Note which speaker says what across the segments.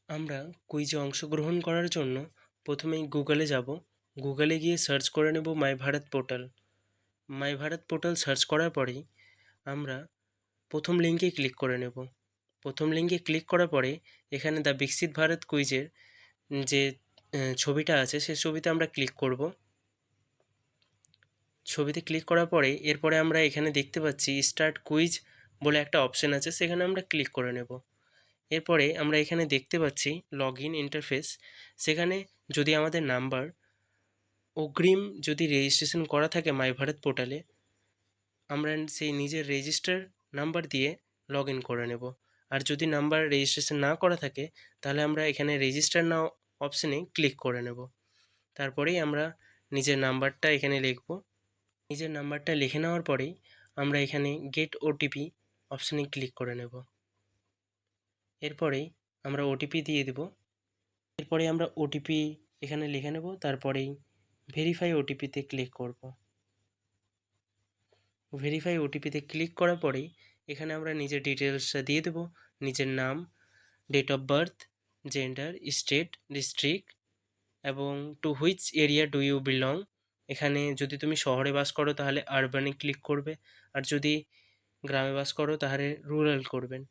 Speaker 1: আমরা কুইজে অংশগ্রহণ করার জন্য প্রথমেই গুগলে যাব। গুগলে গিয়ে সার্চ করে নেব মাই ভারত পোর্টাল। মাই ভারত পোর্টাল সার্চ করার পরেই আমরা প্রথম লিঙ্কে ক্লিক করে নেব। প্রথম লিঙ্কে ক্লিক করার পরে এখানে দ্য বিকশিত ভারত কুইজের যে ছবিটা আছে সেই ছবিতে আমরা ক্লিক করব। ছবিতে ক্লিক করার পরে এরপরে আমরা এখানে দেখতে পাচ্ছি স্টার্ট কুইজ বলে একটা অপশন আছে, সেখানে আমরা ক্লিক করে নেব। এরপরে আমরা এখানে দেখতে পাচ্ছি লগ ইন ইন্টারফেস। সেখানে যদি আমাদের নাম্বার অগ্রিম যদি রেজিস্ট্রেশন করা থাকে মাই ভারত পোর্টালে, আমরা সেই নিজের রেজিস্টার নাম্বার দিয়ে লগ ইন করে নেব। আর যদি নাম্বার রেজিস্ট্রেশন না করা থাকে তাহলে আমরা এখানে রেজিস্টার নাও অপশানে ক্লিক করে নেব। তারপরেই আমরা নিজের নাম্বারটা এখানে লিখব। নিজের নাম্বারটা লিখে নেওয়ার পরেই আমরা এখানে গেট ওটিপি অপশানে ক্লিক করে নেব। এরপরেই আমরা ওটিপি দিয়ে দেব। এরপরে আমরা ওটিপি এখানে লিখে নেব, তারপরেই ভেরিফাই ওটিপিতে ক্লিক করব। ভেরিফাই ওটিপিতে ক্লিক করার পরেই এখানে আমরা নিজের ডিটেলসটা দিয়ে দেব। নিজের নাম, date of birth, gender, state, district এবং to which area do you belong. এখানে যদি তুমি শহরে বাস করো তাহলে আরবানে ক্লিক করবে, আর যদি গ্রামে বাস করো তাহলে রুরাল করবেন।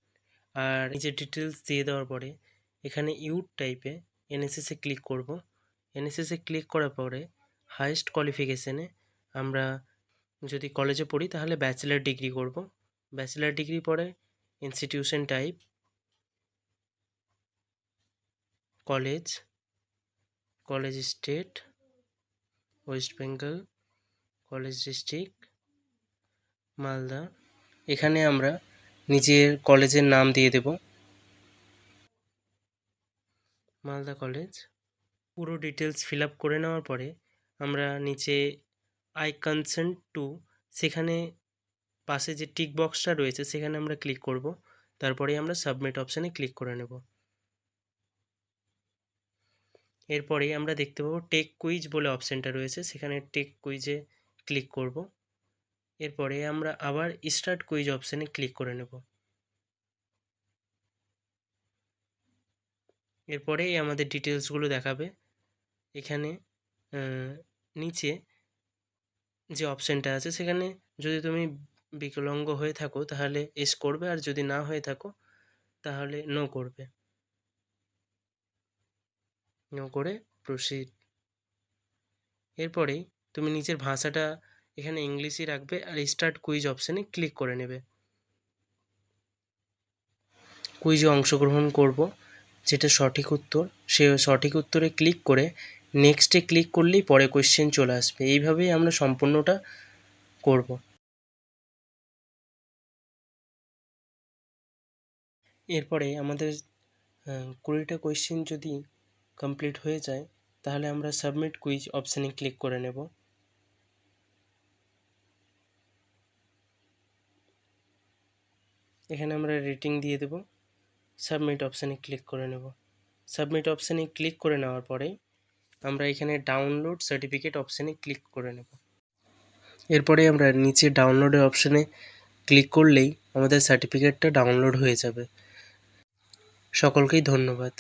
Speaker 1: আর নিজের ডিটেলস দিয়ে দেওয়ার পরে এখানে ইউথ টাইপে এনএসএসে ক্লিক করব। এনএসএসে ক্লিক করার পরে হাইয়েস্ট কোয়ালিফিকেশানে আমরা যদি কলেজে পড়ি তাহলে ব্যাচেলার ডিগ্রি করব। ব্যাচেলার ডিগ্রি পরে institution type college, college state West Bengal, college district Malda. এখানে আমরা নিজের কলেজের নাম দিয়ে দেব, মালদা কলেজ। পুরো ডিটেলস ফিল আপ করে নেওয়ার পরে আমরা নিচে আই কনসেন্ট টু, সেখানে পাশে যে টিক বক্সটা রয়েছে সেখানে আমরা ক্লিক করব। তারপরে আমরা সাবমিট অপশানে ক্লিক করে নেব। এরপরেই আমরা দেখতে পাবো টেক কুইজ বলে অপশানটা রয়েছে, সেখানে টেক কুইজে ক্লিক করব। এরপরে আমরা আবার স্টার্ট কুইজ অপশানে ক্লিক করে নেব। এরপরেই আমাদের ডিটেলসগুলো দেখাবে। এখানে নিচে যে অপশানটা আছে সেখানে যদি তুমি বিকলাঙ্গ হয়ে থাকো তাহলে এস করবে, আর যদি না হয়ে থাকো তাহলে নো করবে। নো করে প্রসিড। এরপরেই তুমি নিজের ভাষাটা এখানে ইংলিশই রাখবে আর স্টার্ট কুইজ অপশানে ক্লিক করে নেবে। কুইজে অংশগ্রহণ করব, যেটা সঠিক উত্তর সে সঠিক উত্তরে ক্লিক করে নেক্সটে ক্লিক করলেই পরে কোয়েশ্চেন চলে আসবে। এইভাবেই আমরা সম্পূর্ণটা করব। এরপরে আমাদের 20টা কোয়েশ্চেন যদি কমপ্লিট হয়ে যায় তাহলে আমরা সাবমিট কুইজ অপশানে ক্লিক করে নেব। এখানে আমরা রেটিং দিয়ে দেব, সাবমিট অপশানে ক্লিক করে নেব। সাবমিট অপশানে ক্লিক করে নেওয়ার পরেই আমরা এখানে ডাউনলোড সার্টিফিকেট অপশানে ক্লিক করে নেব। এরপরে আমরা নিচে ডাউনলোডের অপশানে ক্লিক করলেই আমাদের সার্টিফিকেটটা ডাউনলোড হয়ে যাবে। সকলকেই ধন্যবাদ।